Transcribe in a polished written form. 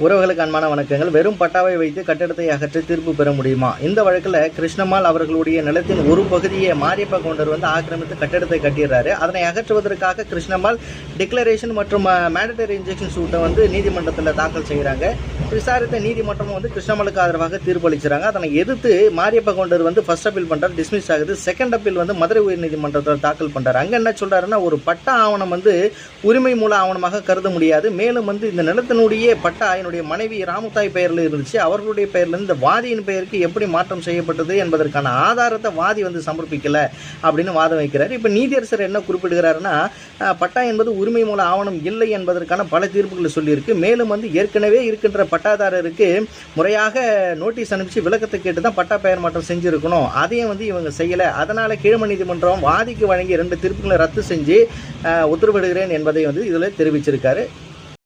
உறவுகளுக்கு அன்பான வணக்கங்கள். வெறும் பட்டாவை வைத்து கட்டடத்தை அகற்றி தீர்ப்பு பெற முடியுமா? இந்த வழக்கில் கிருஷ்ணம்மாள் அவர்களுடைய நிலத்தின் ஒரு பகுதியை மாரியப்ப கவுண்டர் ஆக்கிரமித்து கட்டடத்தை கட்டிடுறாரு. அதனை அகற்றுவதற்காக கிருஷ்ணம்மாள் டிக்ளரேஷன் மற்றும் மேண்டட்டரி இன்ஜெக்ஷன் சூட்டை நீதிமன்றத்தில் தாக்கல் செய்கிறாங்க. விசாரித்த நீதிமன்றம் கிருஷ்ணம்மாளுக்கு ஆதரவாக தீர்ப்பு அளிச்சுறாங்க. அதனை எதிர்த்து மாரியப்ப கவுண்டர் ஃபர்ஸ்ட் அப்பீல் பண்றாரு, டிஸ்மிஸ் ஆகுது. செகண்ட் அப்பீல் மதுரை உயர்நீதிமன்றத்தில் தாக்கல் பண்றாரு. அங்க என்ன சொல்றாருன்னா, ஒரு பட்டா ஆவணம் உரிமை மூல ஆவணமாக கருத முடியாது. மேலும் இந்த நிலத்தினுடைய பட்டா என்னுடைய மனைவி ராமுத்தாய் பெயரில் இருந்துச்சு, அவர்களுடைய பெயரில் இந்த வாதியின் பெயருக்கு எப்படி மாற்றம் செய்யப்பட்டது என்பதற்கான ஆதாரத்தை வாதி சமர்ப்பிக்கல அப்படின்னு வாதம் வைக்கிறார். இப்போ நீதியரசர் என்ன குறிப்பிடுகிறாருன்னா, பட்டா என்பது உரிமை மூல ஆவணம் இல்லை என்பதற்கான பல தீர்ப்புகளை சொல்லியிருக்கு. மேலும் ஏற்கனவே இருக்கின்ற பட்டாதாரருக்கு முறையாக நோட்டீஸ் அனுப்பிச்சு விளக்கத்தை கேட்டு தான் பட்டா பெயர் மாற்றம் செஞ்சிருக்கணும். அதையும் இவங்க செய்யலை. அதனால கீழமை நீதிமன்றம் வாதிக்கு வழங்கிய 2 தீர்ப்புகளை ரத்து செஞ்சு உத்தரவிடுகிறேன் என்பதை இதில் தெரிவிச்சிருக்காரு.